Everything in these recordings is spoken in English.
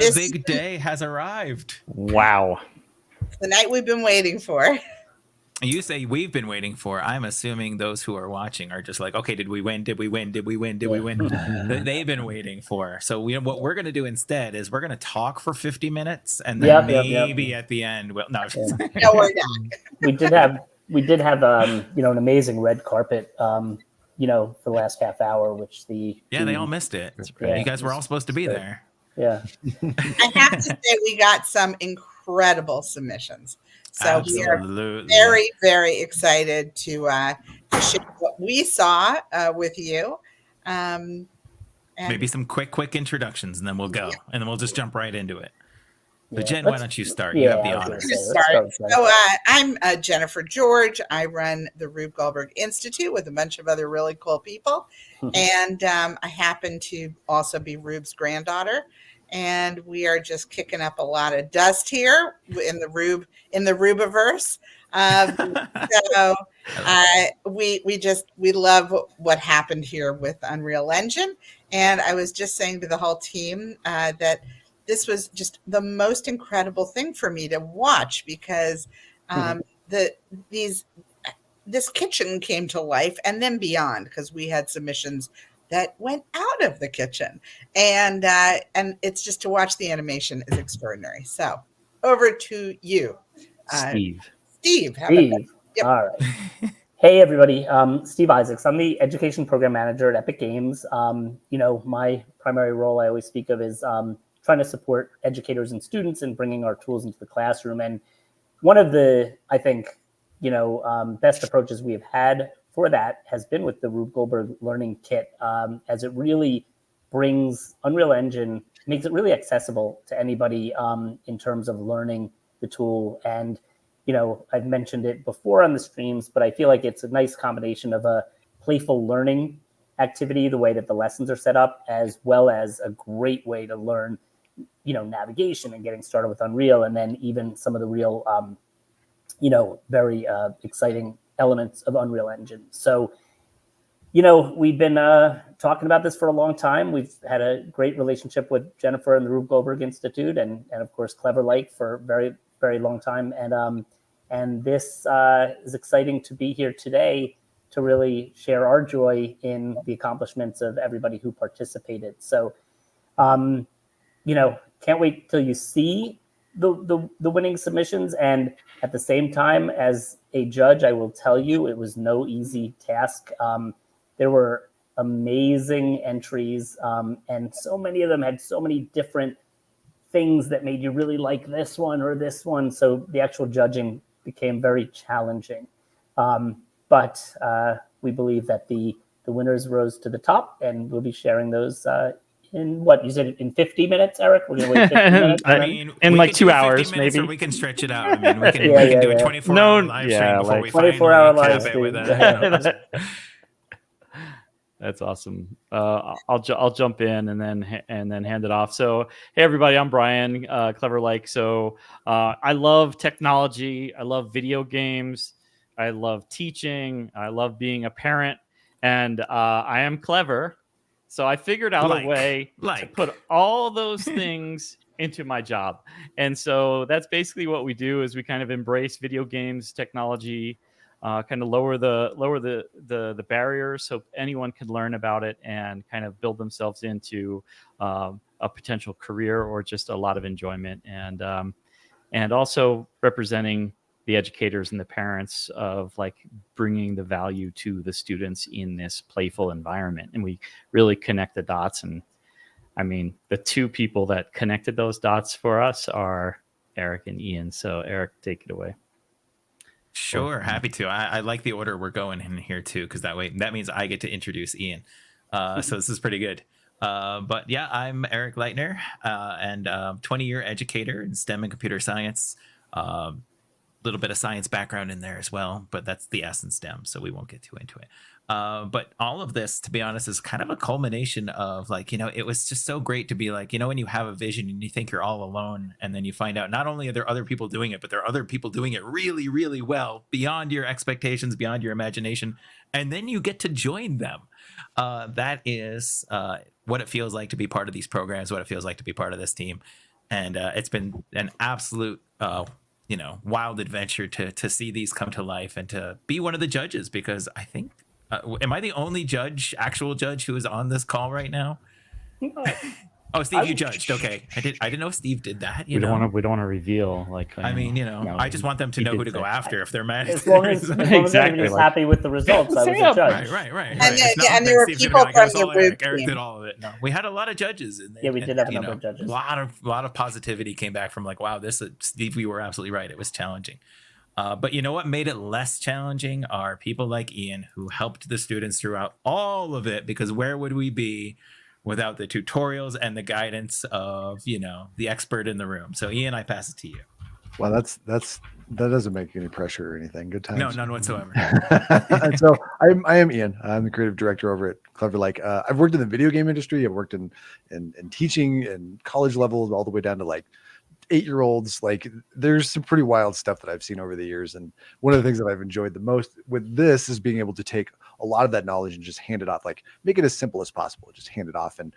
The big day has arrived. Wow. The night we've been waiting for. You say we've been waiting for. I'm assuming those who are watching are just like, okay, did we win? Did we win? Did we win? Did we win? They've been waiting for. So what we're going to do instead is we're going to talk for 50 minutes and then maybe at the end. Well, no, No, we're not. We did have an amazing red carpet for the last half hour, which they all missed it. You guys were all supposed to be there. Yeah. I have to say we got some incredible submissions. So Absolutely. We are very, very excited to share what we saw with you. And maybe some quick introductions, and then we'll go, and then we'll just jump right into it. So Jen, why don't you start? You have the honor. So I'm Jennifer George. I run the Rube Goldberg Institute with a bunch of other really cool people. And I happen to also be Rube's granddaughter. And we are just kicking up a lot of dust here in the Rubiverse. So we love what happened here with Unreal Engine. And I was just saying to the whole team that this was just the most incredible thing for me to watch because this kitchen came to life and then beyond, because we had submissions that went out of the kitchen, and it's just to watch the animation is extraordinary. So over to you, Steve. Yep. All right. Hey everybody, Steve Isaacs. I'm the education program manager at Epic Games. My primary role I always speak of is trying to support educators and students in bringing our tools into the classroom. And one of the, I think, best approaches we have had for that has been with the Rube Goldberg Learning Kit, as it really brings Unreal Engine, makes it really accessible to anybody in terms of learning the tool. And, I've mentioned it before on the streams, but I feel like it's a nice combination of a playful learning activity, the way that the lessons are set up, as well as a great way to learn, navigation and getting started with Unreal, and then even some of the real, very exciting elements of Unreal Engine. So, we've been talking about this for a long time. We've had a great relationship with Jennifer and the Rube Goldberg Institute, and of course Cleverlike for a very, very long time. And this is exciting to be here today to really share our joy in the accomplishments of everybody who participated. So, can't wait till you see the winning submissions. And at the same time, as a judge, I will tell you, it was no easy task. There were amazing entries, and so many of them had so many different things that made you really like this one or this one. So the actual judging became very challenging. But we believe that the winners rose to the top, and we'll be sharing those in what you said in 50 minutes, Eric? We're gonna wait 50 minutes. In like 2 hours, maybe. Or we can stretch it out. I mean, we can do a 24-hour live stream before we 24-hour live stream with that. That's awesome. I'll jump in and then hand it off. So hey everybody, I'm Brian, Cleverlike. So I love technology. I love video games. I love teaching. I love being a parent, and I am clever. So I figured out a way to put all those things into my job. And so that's basically what we do, is we kind of embrace video games, technology, kind of lower the barriers so anyone can learn about it and kind of build themselves into a potential career or just a lot of enjoyment, and also representing the educators and the parents of like bringing the value to the students in this playful environment. And we really connect the dots. And I mean, the two people that connected those dots for us are Eric and Ian. So Eric, take it away. Sure, happy to. I like the order we're going in here too, because that means I get to introduce Ian. So this is pretty good. But yeah, I'm Eric Leitner, and 20-year educator in STEM and computer science. Little bit of science background in there as well, but that's the S in STEM, so we won't get too into it. But all of this, to be honest, is kind of a culmination of like, it was just so great to be like, when you have a vision and you think you're all alone, and then you find out not only are there other people doing it, but there are other people doing it really, really well, beyond your expectations, beyond your imagination, and then you get to join them. That is what it feels like to be part of these programs, what it feels like to be part of this team. And it's been an absolute, wild adventure to see these come to life and to be one of the judges, because I think, am I the only actual judge who is on this call right now? Oh, Steve, you judged. Okay, I didn't know Steve did that. We don't want to reveal. Like, I just want them to know who to go after if they're mad. As long as everybody's happy with the results, I was a judge. Right. And there were people from the Rube Eric team. did all of it. No, we had a lot of judges. We did have a number of judges. A lot of positivity came back from like, wow, Steve, you were absolutely right. It was challenging. But you know what made it less challenging are people like Ian, who helped the students throughout all of it, because where would we be without the tutorials and the guidance of, the expert in the room? So Ian, I pass it to you. Well, that doesn't make any pressure or anything. Good times. No, none whatsoever. So I am Ian. I'm the creative director over at Cleverlike. I've worked in the video game industry. I've worked in teaching and college levels all the way down to like 8-year-olds. Like, there's some pretty wild stuff that I've seen over the years. And one of the things that I've enjoyed the most with this is being able to take a lot of that knowledge and just hand it off, like make it as simple as possible, just hand it off. And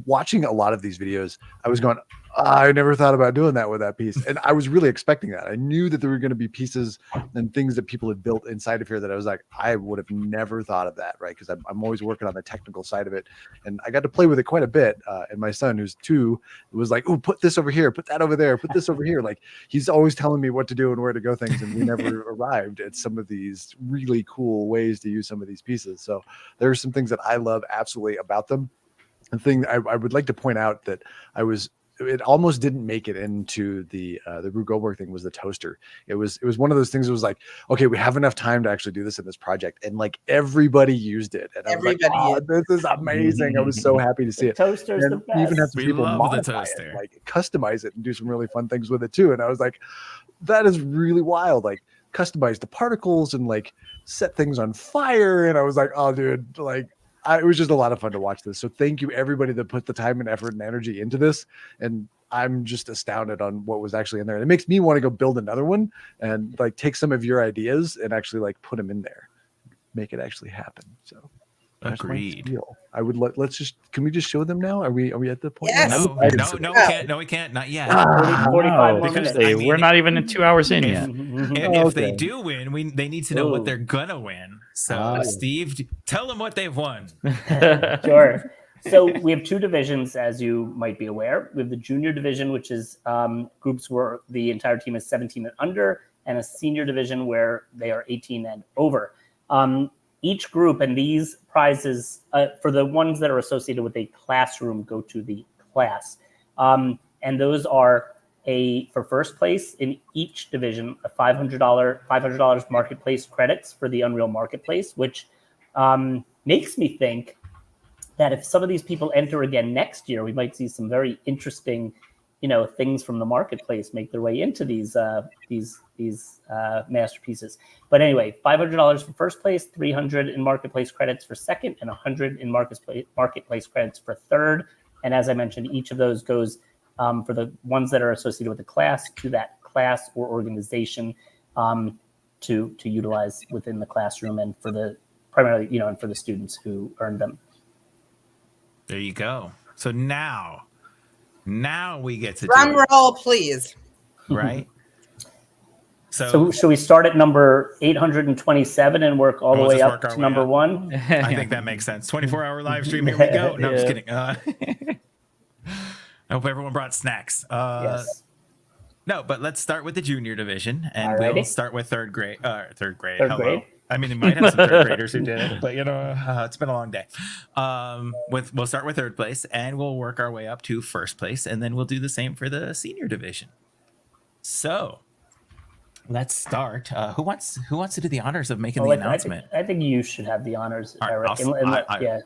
watching a lot of these videos, I was going, I never thought about doing that with that piece. And I was really expecting that. I knew that there were going to be pieces and things that people had built inside of here that I was like, I would have never thought of that. Right. Cause I'm always working on the technical side of it. And I got to play with it quite a bit. And my son, who's 2, was like, oh, put this over here, put that over there, put this over here. Like, he's always telling me what to do and where to go things. And we never arrived at some of these really cool ways to use some of these pieces. So there are some things that I love absolutely about them. The thing I would like to point out that it almost didn't make it into the Rube Goldberg thing was the toaster. It was one of those things that was like, okay, we have enough time to actually do this in this project. And like everybody used it. And I was like, oh, this is amazing. I was so happy to see it. Toaster's the best. Even have some people modify it, like customize it and do some really fun things with it too. And I was like, that is really wild. Like, customize the particles and like set things on fire. And I was like, oh dude, like it was just a lot of fun to watch this. So thank you everybody that put the time and effort and energy into this. And I'm just astounded on what was actually in there. And it makes me want to go build another one and like take some of your ideas and actually like put them in there, make it actually happen. So agreed. I would can we just show them now? Are we at the point? Yes. No, we can't. Not yet. 45 because minutes. we're not even 2 hours in yet. If they do win, they need to know what they're gonna win. So Steve, tell them what they've won. Sure. So we have 2 divisions, as you might be aware. We have the junior division, which is groups where the entire team is 17 and under, and a senior division where they are 18 and over. Each group, and these prizes for the ones that are associated with a classroom, go to the class. And those are for first place in each division, a $500 marketplace credits for the Unreal Marketplace, which makes me think that if some of these people enter again next year, we might see some very interesting, things from the marketplace make their way into these masterpieces. But anyway, $500 for first place, $300 in marketplace credits for second, and $100 in marketplace credits for third. And as I mentioned, each of those goes for the ones that are associated with the class to that class or organization to utilize within the classroom, and for the primarily, and for the students who earned them. There you go. So now we get to drum roll, please. Right. So should we start at number 827 and work all the way up to number 1? I think that makes sense. 24-hour live stream. Here we go. No, I'm just kidding. I hope everyone brought snacks. Yes. No, but let's start with the junior division, and Alrighty. we'll start with third grade. Third grade. Third Hello. grade. I mean, they might have some third graders who did it, but it's been a long day. We'll start with third place, and we'll work our way up to first place, and then we'll do the same for the senior division. So let's start. Who wants to do the honors of making the announcement? I think you should have the honors, Eric. Yeah.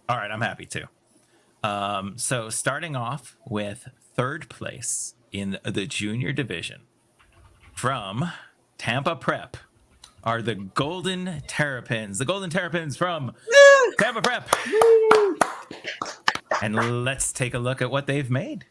All right, I'm happy to. So starting off with third place in the junior division from Tampa Prep are the Golden Terrapins. The Golden Terrapins from Tampa Prep. And let's take a look at what they've made.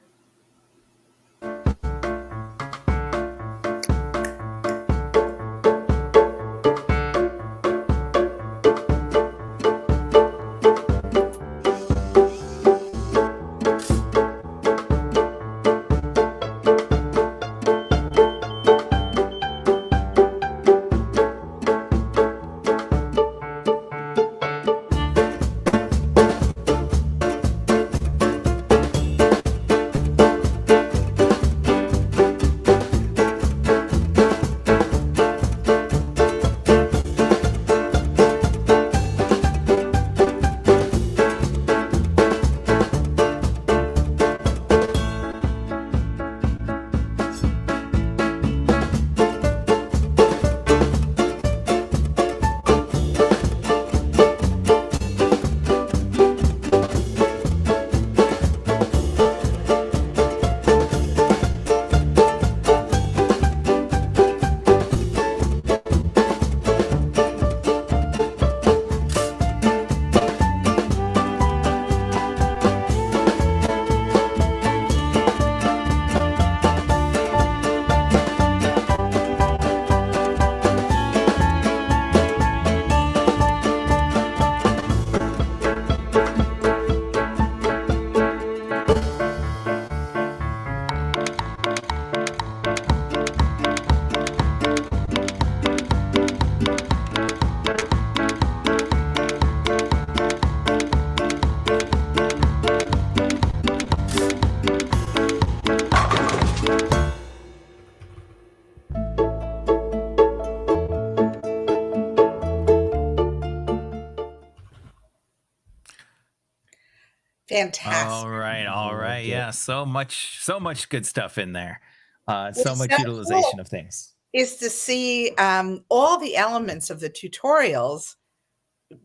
Fantastic. All right. Yeah, so much good stuff in there. So What's much so utilization cool of things. is to see all the elements of the tutorials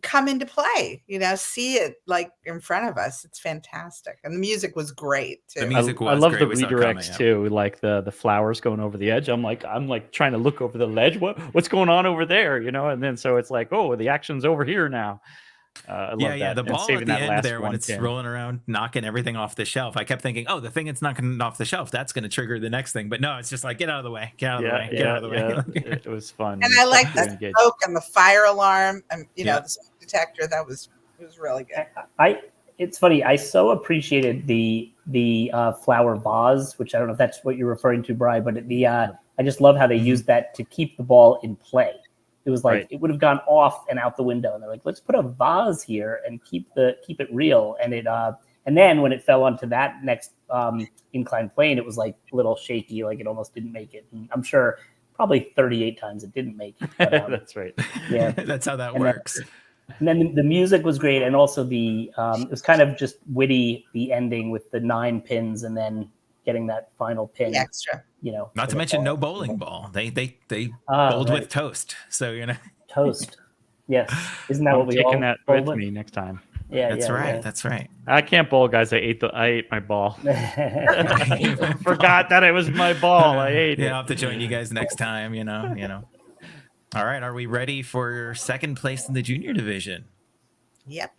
come into play, see it like in front of us. It's fantastic. And the music was great too. The music I was love great. the We saw it coming, redirects yeah. too, like the flowers going over the edge. I'm like trying to look over the ledge. What's going on over there? And then so it's like, oh, the action's over here now. I love Yeah, that. the And ball saving at the that end last there when one it's pin. rolling around, knocking everything off the shelf. I kept thinking, oh, the thing it's knocking off the shelf, that's going to trigger the next thing. But no, it's just like, get out of the way, get out of the way, get out of the way. It was fun. And I like the smoke and the fire alarm and the smoke detector. It was really good. It's funny. I so appreciated the flower vase, which I don't know if that's what you're referring to, Bri, but I just love how they used that to keep the ball in play. It was like it would have gone off and out the window, and they're like, let's put a vase here and keep it real. And and then when it fell onto that next inclined plane, it was like a little shaky, like it almost didn't make it. And I'm sure probably 38 times it didn't make it. But, that's right. Yeah, that's how that works. And then the music was great, and also it was kind of just witty, the ending with the 9 pins, and then getting that final pin. The extra. Not to mention no bowling ball. They bowled with toast. So toast. Yes, isn't that I'm what we taking all that bowled with me next time? Yeah, that's right. That's right. I can't bowl, guys. I ate my ball. I forgot that it was my ball. I ate it. I'll have to join you guys next time. All right, are we ready for second place in the junior division? Yep.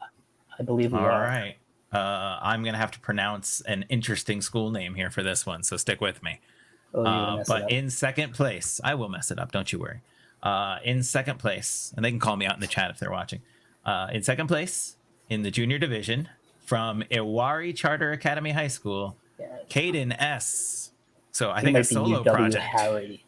I believe we All are. All right. I'm going to have to pronounce an interesting school name here for this one, so stick with me. But in second place, I will mess it up, don't you worry. In second place, and they can call me out in the chat if they're watching. In second place in the junior division from Iwari Charter Academy High School, Caden S. So I think a solo project. Harry.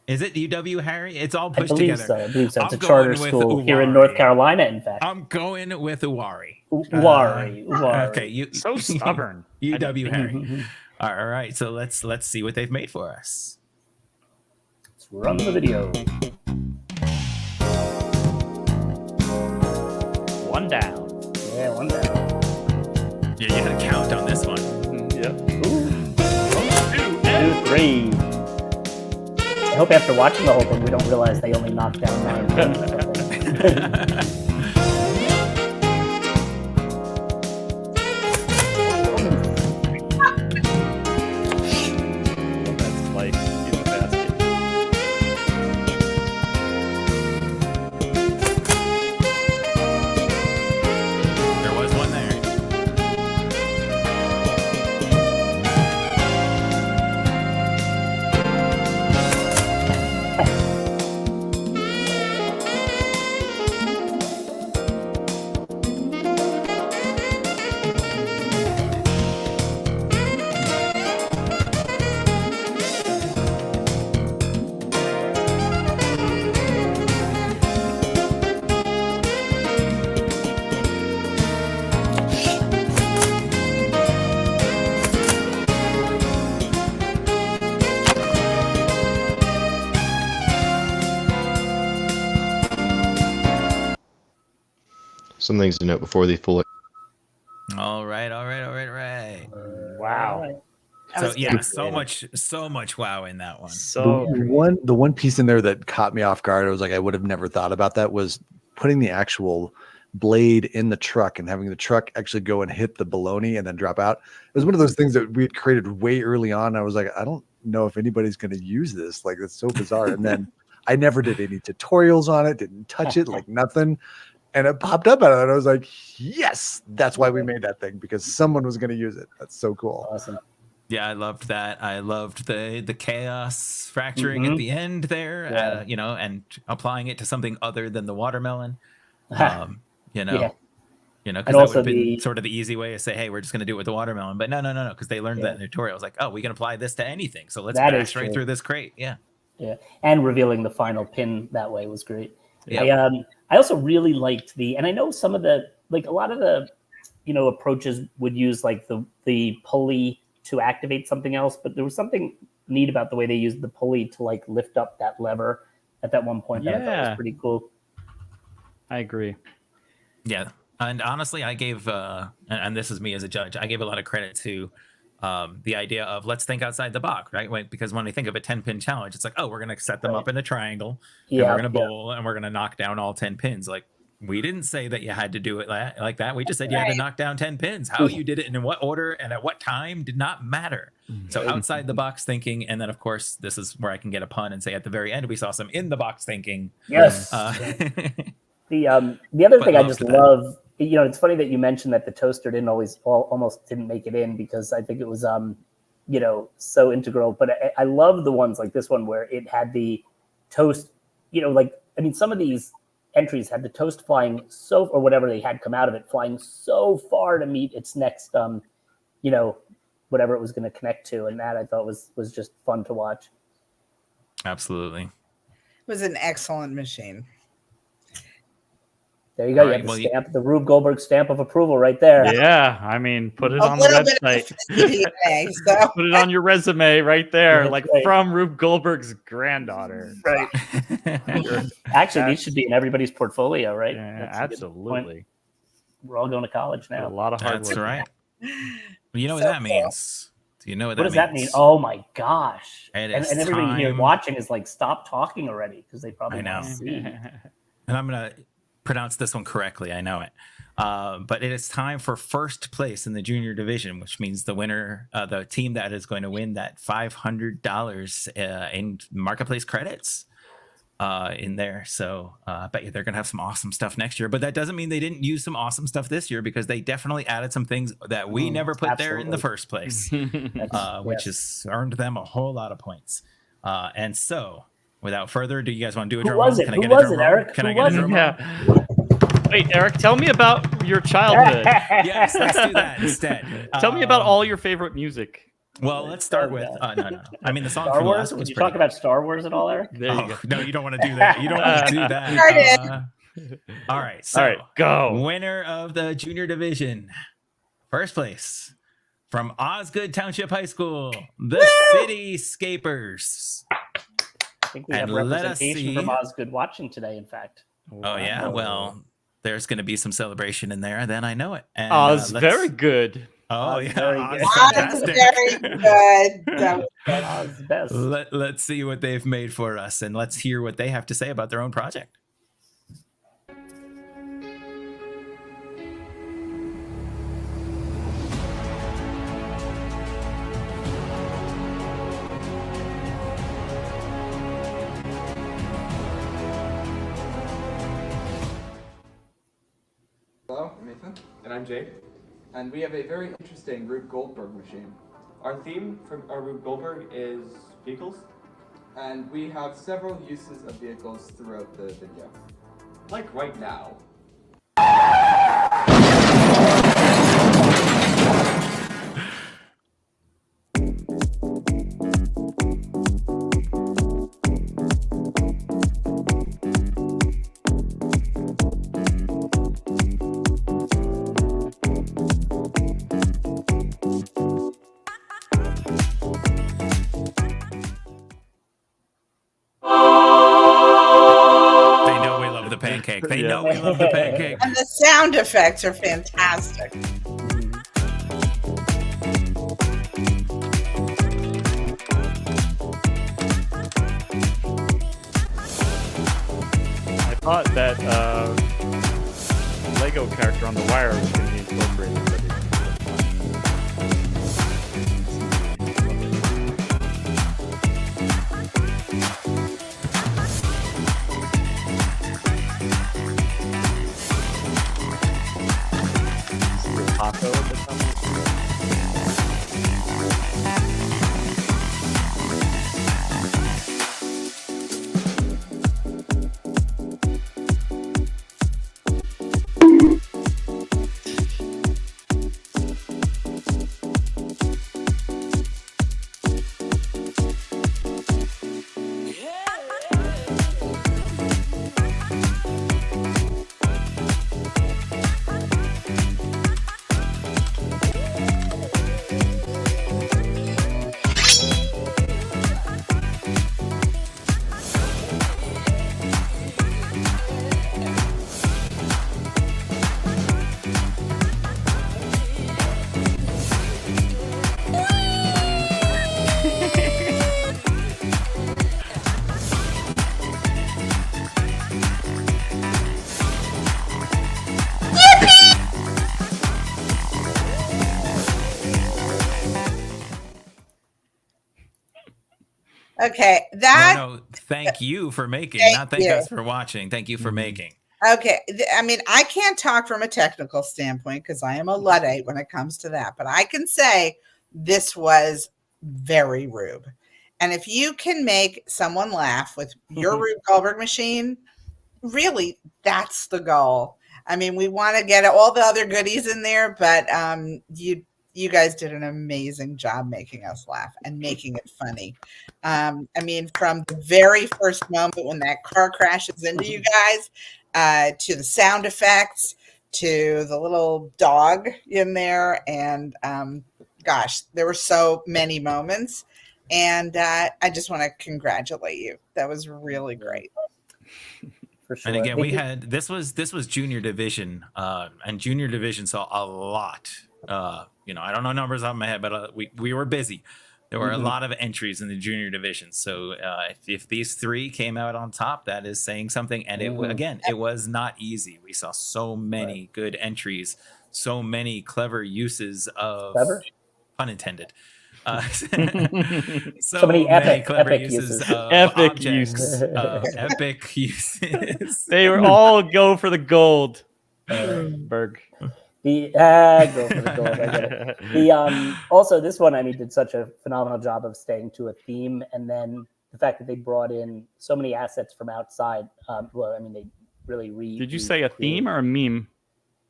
Is it UW Harry? It's all pushed I believe together. So. I believe so. It's I'm a charter going with school Uwari. here in North Carolina, in fact. I'm going with Uwari. Uwari. Okay, so stubborn. UW Harry. All right, so let's see what they've made for us. Let's run the video. One down. Yeah, one down. Yeah, you had a count on this one. Yep. 2, 3. I hope after watching the whole thing, we don't realize they only knocked down 9 pins or something. That's like in the basket. There was one there. Some things to note before the full. All right. Wow. So yeah, so much wow in that one. So the one piece in there that caught me off guard, I was like, I would have never thought about that, was putting the actual blade in the truck and having the truck actually go and hit the bologna and then drop out. It was one of those things that we had created way early on. I was like, I don't know if anybody's going to use this. Like, that's so bizarre. And then I never did any tutorials on it, didn't touch it, like nothing. And it popped up out of it. I was like, yes, that's why we made that thing, because someone was going to use it. That's so cool. Awesome. Yeah, I loved that. I loved the chaos fracturing at the end there, and applying it to something other than the watermelon. Because that would have been sort of the easy way to say, hey, we're just going to do it with the watermelon. But no, because they learned that in the tutorial. It's like, oh, we can apply this to anything. So let's bash right through this crate. Yeah. Yeah, and revealing the final pin that way was great. Yeah. I also really liked and I know some of a lot of the, approaches would use like the pulley to activate something else, but there was something neat about the way they used the pulley to like lift up that lever at that one point that I thought was pretty cool. I agree. Yeah. And honestly, I gave, and this is me as a judge, I gave a lot of credit to the idea of let's think outside the box, right? Because when we think of a 10-pin challenge, it's like, oh, we're going to set them up in a triangle and we're going to bowl and we're going to knock down all 10 pins. Like, we didn't say that you had to do it like that. We just said you had to knock down 10 pins. How you did it and in what order and at what time did not matter. So outside the box thinking. And then, of course, this is where I can get a pun and say at the very end, we saw some in the box thinking. Yes. The other thing I just love, it's funny that you mentioned that the toaster almost didn't make it in, because I think it was, so integral. But I love the ones like this one where it had the toast, some of these entries had the toast flying or whatever they had come out of it, flying so far to meet its next, whatever it was going to connect to. And that I thought was just fun to watch. Absolutely. It was an excellent machine. There you go. You have the the Rube Goldberg stamp of approval right there. Yeah, I mean, put it on the website. Put it on your resume right there, from Rube Goldberg's granddaughter. Right. Actually, these should be in everybody's portfolio, right? Yeah, absolutely. We're all going to college now. A lot of hard work. That's right. You know what that means? Do you know what does that mean? Oh my gosh! And everybody here watching is like, stop talking already, because they probably don't see. And I'm gonna pronounce this one correctly. I know it. But it is time for first place in the junior division, which means the winner, the team that is going to win that $500 in marketplace credits in there. So I bet you they're going to have some awesome stuff next year. But that doesn't mean they didn't use some awesome stuff this year, because they definitely added some things that we never put there in the first place, which has earned them a whole lot of points. And so, without further ado, you guys want to do a drum roll? Can I get a drum roll? Eric? Can I get a drum roll? Yeah. Wait, Eric, tell me about your childhood. Yes, let's do that instead. Tell me about all your favorite music. Well, let's start with no. I mean, the song Star from the Wars. last Did one's you pretty talk about Star Wars at all, Eric? There you go. No, you don't want to do that. You don't want to do that. All right. So, all right, go. Winner of the junior division, first place from Osgood Township High School, the City Scapers. I think we have representation from Osgood watching today, in fact. Oh, yeah. Well, there's going to be some celebration in there. Then I know it. And, Oz, very good. Oh, yeah. Very good. That was best. Let's see what they've made for us, and let's hear what they have to say about their own project. Hello, I'm Nathan. And I'm Jake. And we have a very interesting Rube Goldberg machine. Our theme from our Rube Goldberg is vehicles. And we have several uses of vehicles throughout the video. Like right now. They know we love the pancake. And the sound effects are fantastic. I thought that Lego character on the wire was going to be incorporated, but Okay, that. No, thank you for making, Thank not thank you. us for watching. Thank you for making. Okay, I mean, I can't talk from a technical standpoint because I am a Luddite when it comes to that, but I can say this was very Rube. And if you can make someone laugh with your Rube Goldberg machine, really, that's the goal. I mean, we want to get all the other goodies in there, but you guys did an amazing job making us laugh and making it funny. I mean, from the very first moment when that car crashes into you guys, to the sound effects, to the little dog in there, and gosh, there were so many moments. And I just want to congratulate you. That was really great. For sure. And again, we had this was junior division, and junior division saw a lot. You know, I don't know numbers off my head, but we were busy. There were a lot of entries in the junior division. So if these three came out on top, that is saying something. And it was not easy. We saw so many good entries, so many clever uses of pun intended. So many epic uses uses. of Epic objects, epic uses. They were all go for the gold. Berg. Go for the gold. I get it. Also this one, I mean, did such a phenomenal job of staying to a theme, and then the fact that they brought in so many assets from outside. Well, I mean, they really Did you say a theme or a meme?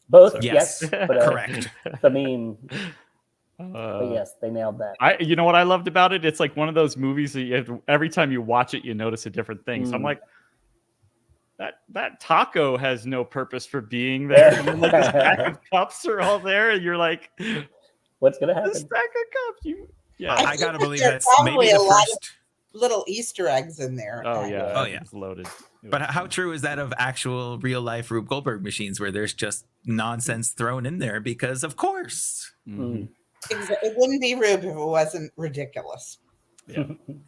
Both, Yes. but Correct. The meme. But yes, they nailed that. You know what I loved about it? It's like one of those movies that you have to, every time you watch it, you notice a different thing. So I'm like, that taco has no purpose for being there. And then, like, the stack of cups are all there, and you're like, what's gonna happen? The stack of cups. I gotta believe there's that's maybe probably the a lot first. Little Easter eggs in there. Oh yeah. Oh, yeah. It's loaded. But how true is that of actual real life Rube Goldberg machines where there's just nonsense thrown in there because of course. It wouldn't be Rube if it wasn't ridiculous. Yeah,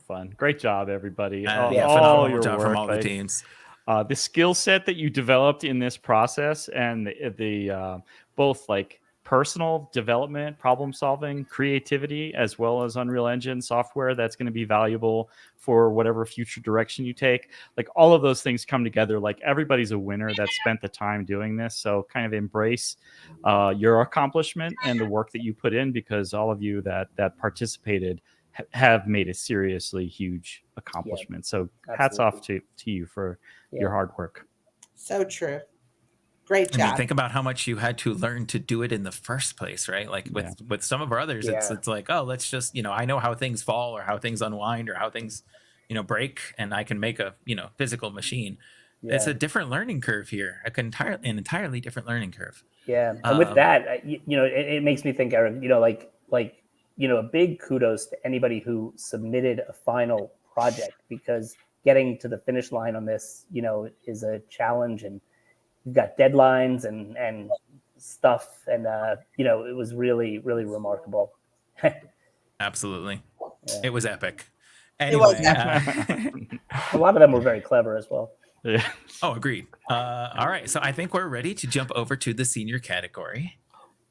fun. Great job, everybody. Phenomenal job from all the teams. The skill set that you developed in this process, and the both like personal development, problem solving, creativity, as well as Unreal Engine software that's going to be valuable for whatever future direction you take. Like all of those things come together. Like everybody's a winner that spent the time doing this. So kind of embrace your accomplishment and the work that you put in, because all of you that participated have made a seriously huge accomplishment. So hats off to you for your hard work. So true. Great job. I mean, think about how much you had to learn to do it in the first place, right? Like with some of our others, it's like, oh, let's just, I know how things fall or how things unwind or how things, break, and I can make a, physical machine. Yeah. It's a different learning curve here, an entirely different learning curve. Yeah, and with that, it makes me think, Eric, a big kudos to anybody who submitted a final project, because getting to the finish line on this, is a challenge, and you've got deadlines and stuff, and it was really, really remarkable. Absolutely. Yeah. It was epic. Anyway, a lot of them were very clever as well. Yeah. Oh, agreed. All right, so I think we're ready to jump over to the senior category,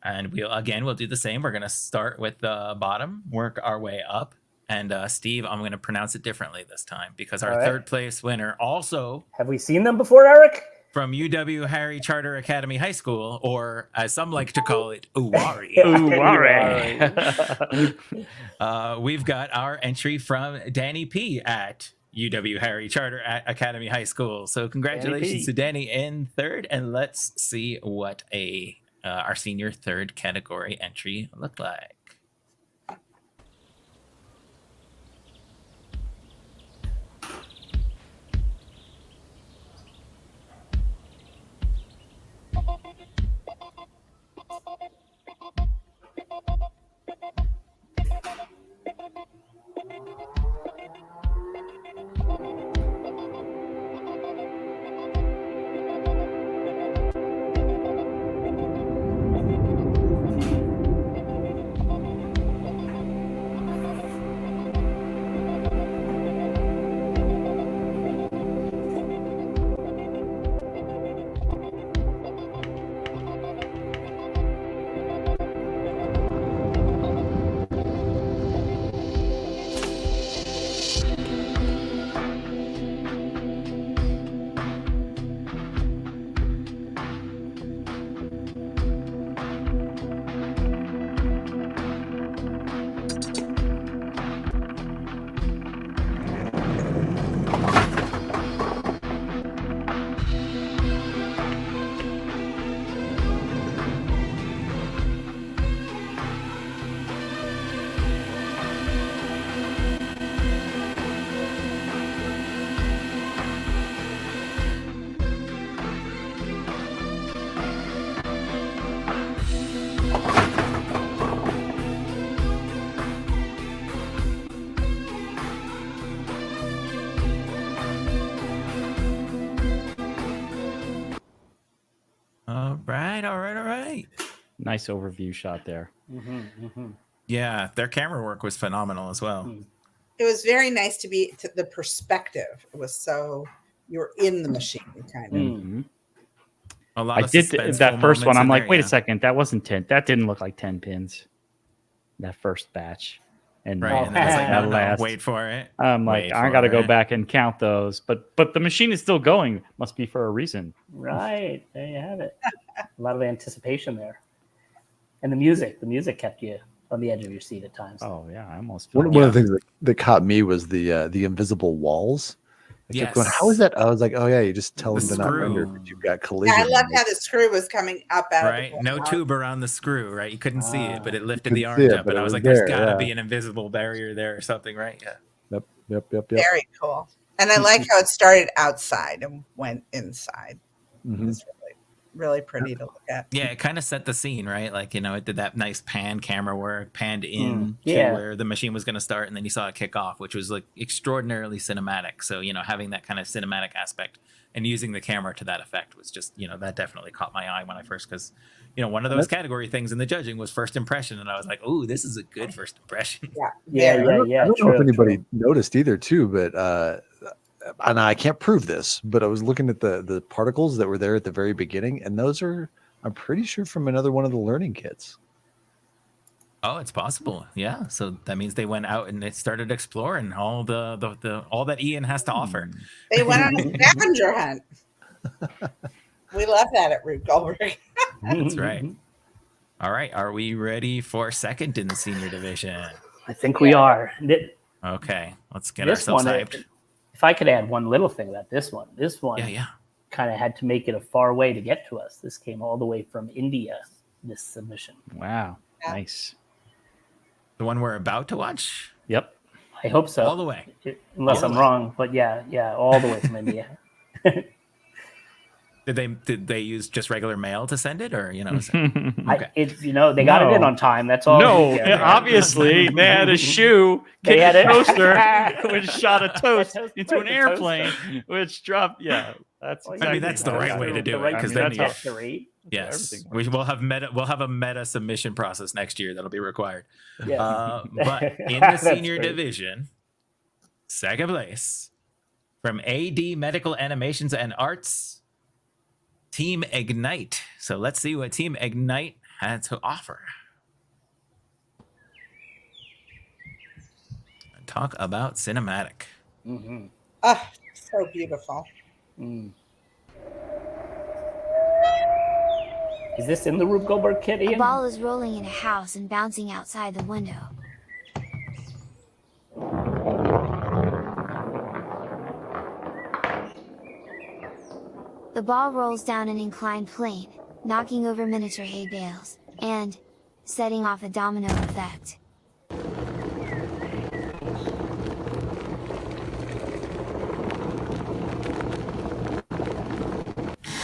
and we'll do the same. We're going to start with the bottom, work our way up, and Steve, I'm going to pronounce it differently this time, because our third place winner also. Have we seen them before, Eric? From UW Harry Charter Academy High School, or as some like to call it, Uwari. We've got our entry from Danny P at UW Harry Charter Academy High School. So congratulations to Danny in third, and let's see what our senior third category entry looked like. right. Nice overview shot there. Yeah, their camera work was phenomenal as well. It was very nice to be to the perspective. It was so you're in the machine kind of. A lot I of did suspenseful that first one. moments I'm in like, there, wait yeah. a second, that wasn't 10. That didn't look like 10 pins. That first batch. And Right, and then it's like, that no, last, wait for it. I'm like, Wait I for got to go it. back and count those. But the machine is still going. Must be for a reason. Right. There you have it. A lot of anticipation there. And the music kept you on the edge of your seat at times. Oh yeah, I almost One fell. of the things that caught me was the invisible walls. I kept going, how is that? I was like, oh yeah, you just tell them to not render, but you've got collision. Yeah, I loved how the screw was coming up out of Right, the no tube around the screw, right? You couldn't see it, but it lifted the couldn't see orange it, up, but and it I was was like, "There's there, got to yeah. be an invisible barrier there or something, right?" Yeah. Yep. Very cool. And I like how it started outside and went inside. It's really pretty to look at. Yeah, it kind of set the scene, right? Like, it did that nice pan camera work, panned in to Yeah. where the machine was going to start, and then you saw it kick off, which was like extraordinarily cinematic. So, having that kind of cinematic aspect and using the camera to that effect was just, that definitely caught my eye when I first, because, one of those category things in the judging was first impression, and I was like, "Oh, this is a good first impression." Yeah. I don't know if anybody noticed either, too, but and I can't prove this, but I was looking at the particles that were there at the very beginning, and those are, I'm pretty sure, from another one of the learning kits. Oh, it's possible. Yeah. So that means they went out and they started exploring all the all that Ian has to offer. They went on a scavenger hunt. We love that at Rube Goldberg. That's right. All right. Are we ready for second in the senior division? I think we are. Okay. Let's get This ourselves one, hyped. if I could add one little thing about this one Yeah. kind of had to make it a far way to get to us. This came all the way from India, this submission. Wow. Nice. The one we're about to watch? Yep. I hope so. All the way. Unless I'm wrong, but yeah, all the way from India. Did they use just regular mail to send it, or okay. They got it in on time. That's all. No, obviously they had a shoe, They had a toaster, which shot a toast into an airplane, which dropped. Yeah, that's. That's the right way to do it, because then that's yes, we'll have a meta submission process next year that'll be required. Yeah. But in the senior division, second place from AD Medical Animations and Arts, Team Ignite. So let's see what Team Ignite had to offer. Talk about cinematic. Oh, so beautiful. Is this in the Rube Goldberg kit, Ian? A ball is rolling in a house and bouncing outside the window. The ball rolls down an inclined plane, knocking over miniature hay bales, and setting off a domino effect.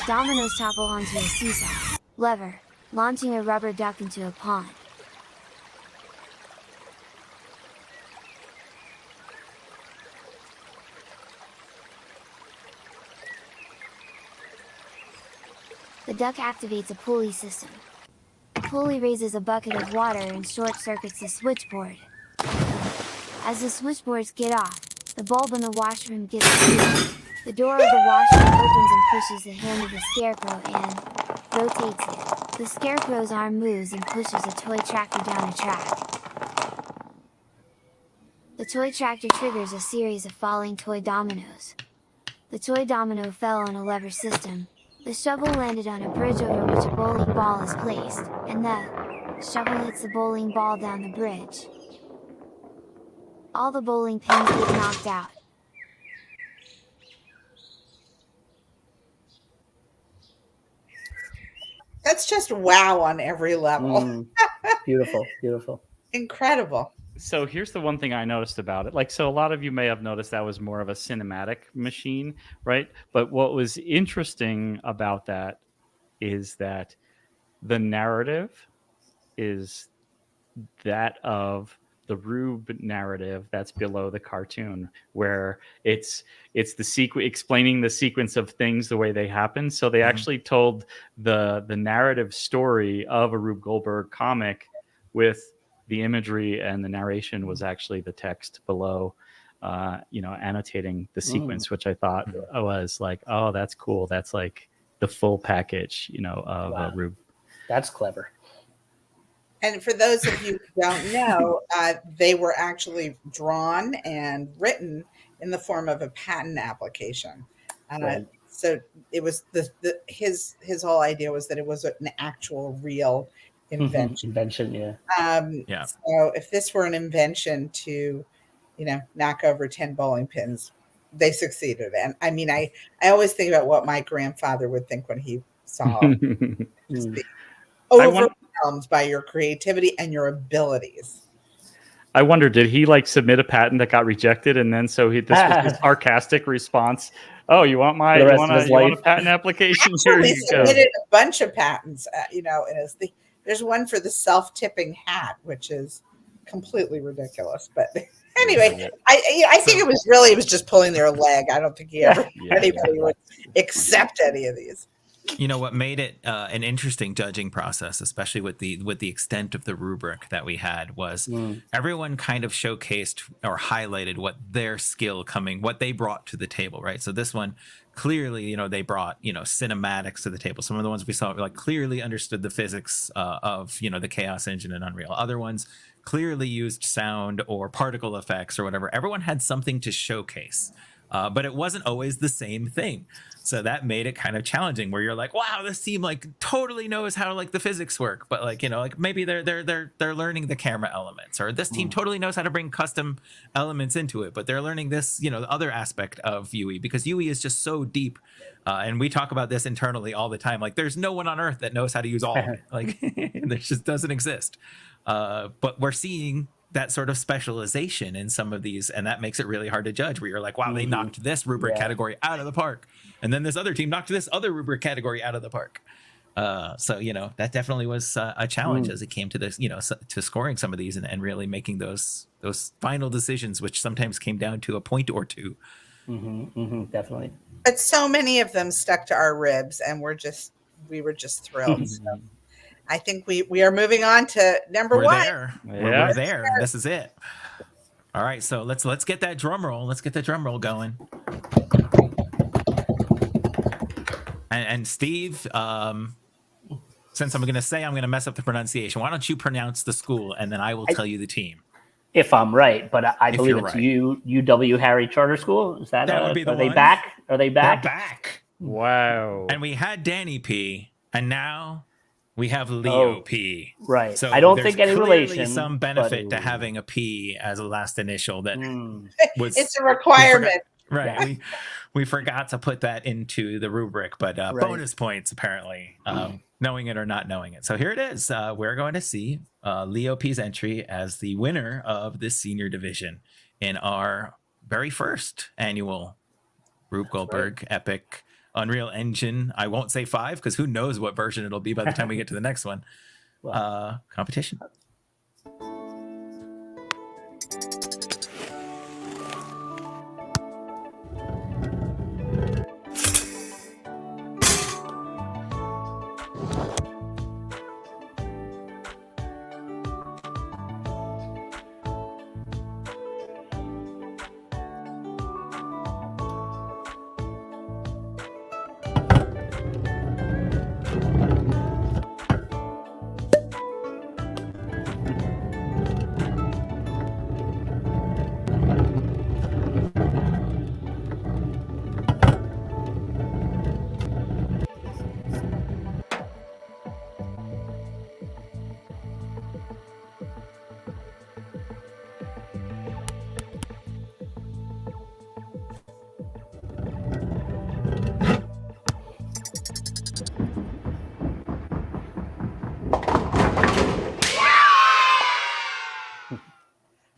Dominoes topple onto a seesaw lever, launching a rubber duck into a pond. The duck activates a pulley system. The pulley raises a bucket of water and short-circuits the switchboard. As the switchboards get off, the bulb in the washroom gets loose. The door of the washroom opens and pushes the hand of the scarecrow and rotates it. The scarecrow's arm moves and pushes a toy tractor down a track. The toy tractor triggers a series of falling toy dominoes. The toy domino fell on a lever system. The shovel landed on a bridge over which a bowling ball is placed, and the shovel hits the bowling ball down the bridge. All the bowling pins get knocked out. That's just wow on every level. Beautiful, beautiful. Incredible. So here's the one thing I noticed about it. So a lot of you may have noticed that was more of a cinematic machine, right? But what was interesting about that is that the narrative is that of Rube narrative that's below the cartoon, where it's the explaining the sequence of things the way they happen. So they actually told the narrative story of a Rube Goldberg comic with the imagery, and the narration was actually the text below, annotating the sequence, which I thought was like, oh, that's cool. That's like the full package, of Rube. That's clever. And for those of you who don't know, they were actually drawn and written in the form of a patent application. Right. So it was his whole idea was that it was an actual real invention. Yeah. So if this were an invention to, knock over 10 bowling pins, they succeeded. And I mean, I always think about what my grandfather would think when he saw overwhelmed by your creativity and your abilities. I wonder, did he submit a patent that got rejected, and then this was his sarcastic response? Oh, you want a patent application? Actually, he submitted a bunch of patents. There's one for the self-tipping hat, which is completely ridiculous. But anyway, I think it was just pulling their leg. I don't think anybody would accept any of these. What made it an interesting judging process, especially with the extent of the rubric that we had, was everyone kind of showcased or highlighted what they brought to the table, right? So this one, clearly, they brought, cinematics to the table. Some of the ones we saw clearly understood the physics of, the Chaos Engine and Unreal. Other ones clearly used sound or particle effects or whatever. Everyone had something to showcase. But it wasn't always the same thing. So that made it kind of challenging, where you're like, wow, this team totally knows how the physics work, but maybe they're learning the camera elements, or this team totally knows how to bring custom elements into it, but they're learning this, the other aspect of UE, because UE is just so deep. And we talk about this internally all the time. There's no one on earth that knows how to use all of it. There just doesn't exist. But we're seeing that sort of specialization in some of these, and that makes it really hard to judge, where you're like, wow, they knocked this rubric category out of the park, and then this other team knocked this other rubric category out of the park. So that definitely was a challenge as it came to this, to scoring some of these and really making those final decisions, which sometimes came down to a point or two. Definitely. But so many of them stuck to our ribs, and we were just thrilled. So I think we are moving on to number one. We're there. This is it. All right, so let's get that drum roll. Let's get the drum roll going. And Steve, since I'm going to mess up the pronunciation, why don't you pronounce the school, and then I will tell you the team. If I'm right, but I believe it's UW Harry Charter School. Is that would be the one. They back? Are they back? They're back. Wow. And we had Danny P, and now we have Leo P. Right. So I don't think any relation. Some benefit to having a P as a last initial that was. It's a requirement. Right. Yeah. We forgot to put that into the rubric, but bonus points apparently, knowing it or not knowing it. So here it is. We're going to see Leo P's entry as the winner of the senior division in our very first annual Rube Goldberg Epic Unreal Engine. I won't say 5 because who knows what version it'll be by the time we get to the next one. Competition.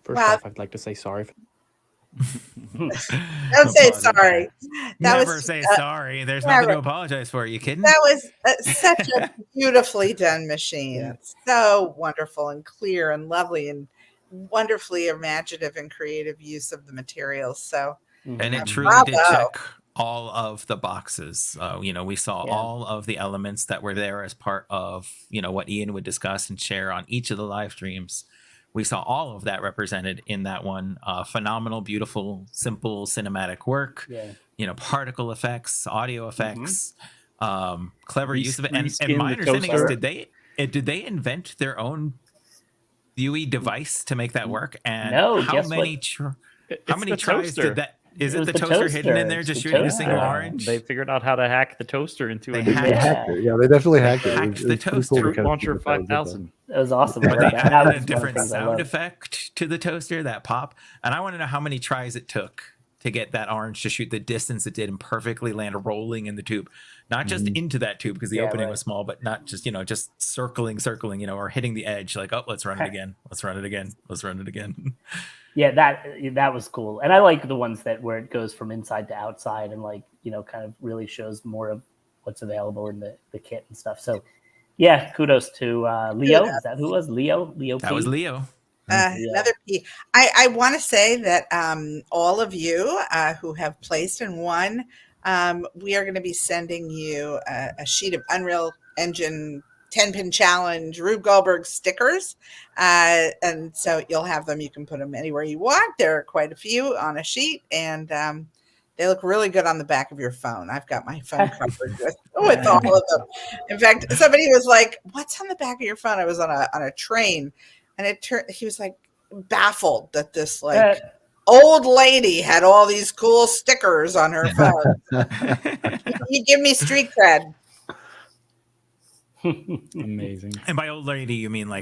First off, I'd like to say sorry. Don't say sorry. Never say sorry. There's nothing to apologize for. Are you kidding? That was such a beautifully done machine. It's so wonderful and clear and lovely. And wonderfully imaginative and creative use of the materials. So, and it truly did check all of the boxes. We saw all of the elements that were there as part of, what Ian would discuss and share on each of the live streams. We saw all of that represented in that one. Phenomenal, beautiful, simple cinematic work. Particle effects, audio effects, clever use of it. And my understanding is, did they invent their own UE device to make that work? And how many tries did that? Is it the toaster hidden in there, just shooting a single orange? They figured out how to hack the toaster into They hacked it. Yeah, they definitely hacked it. Hacked the toaster. Cool Launcher 5000. That was awesome. But they added a different sound effect to the toaster, that pop. And I want to know how many tries it took to get that orange to shoot the distance it did and perfectly land rolling in the tube. Not just into that tube because the opening was small, but not just, just circling, or hitting the edge like, oh, let's run it again. Let's run it again. Let's run it again. Yeah, that was cool. And I like the ones where it goes from inside to outside and kind of really shows more of what's available in the kit and stuff. So yeah, kudos to Leo. Is that who it was? Leo P? That was Leo. Another P. I want to say that all of you who have placed and won, we are going to be sending you a sheet of Unreal Engine 10-pin challenge Rube Goldberg stickers. And so you'll have them. You can put them anywhere you want. There are quite a few on a sheet, and they look really good on the back of your phone. I've got my phone covered with all of them. In fact, somebody was like, what's on the back of your phone? I was on a train, and he was like baffled that this old lady had all these cool stickers on her phone. You give me street cred. Amazing. And by old lady, you mean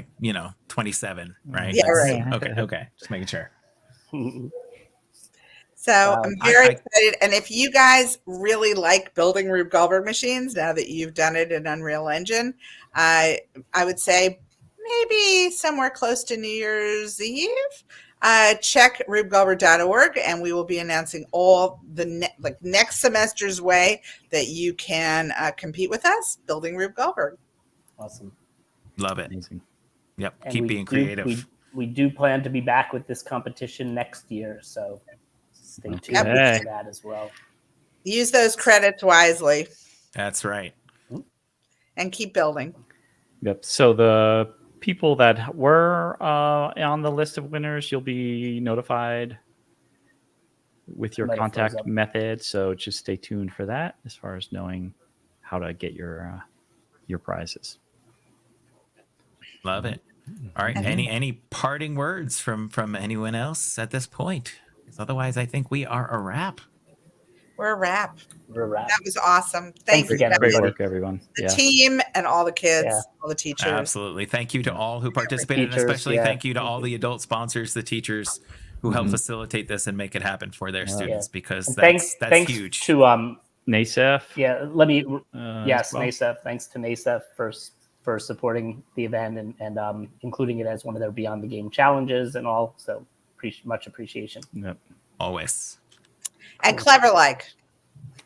27, right? Yeah, right. Okay. Just making sure. So I'm very excited. And if you guys really like building Rube Goldberg machines, now that you've done it in Unreal Engine, I would say maybe somewhere close to New Year's Eve, check rubegoldberg.org, and we will be announcing all the next semester's way that you can compete with us building Rube Goldberg. Awesome. Love it. Amazing. Yep. And Keep being creative. We do plan to be back with this competition next year, so stay tuned for that as well. Use those credits wisely. That's right. And keep building. Yep. So the people that were on the list of winners, you'll be notified with your contact method. So just stay tuned for that as far as knowing how to get your prizes. Love it. All right. Any parting words from anyone else at this point? Because otherwise, I think we are a wrap. We're a wrap. That was awesome. Thanks again, great work, everyone. The team and all the kids, all the teachers. Absolutely. Thank you to all who participated, and especially thank you to all the adult sponsors, the teachers who help facilitate this and make it happen for their students, because that's huge. To NASEF. NASEF. Thanks to NASEF for supporting the event and including it as one of their Beyond the Game challenges and all. So much appreciation. Yep. Always. And Cleverlike.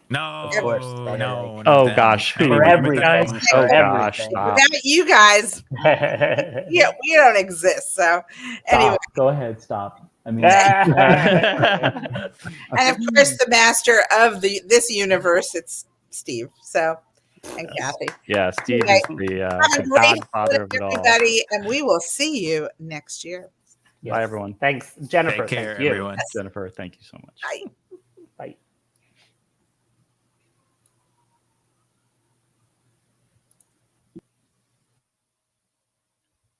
No. Of course. No. Oh gosh. For everything. Oh gosh. Without you guys, we don't exist. So anyway. Go ahead. Stop. I mean, and of course, the master of this universe, it's Steve. So, and Kathy. Yeah, Steve is the godfather of it all. Everybody, and we will see you next year. Bye, everyone. Thanks, Jennifer. Take care, thank you. everyone. Jennifer, thank you so much. Bye.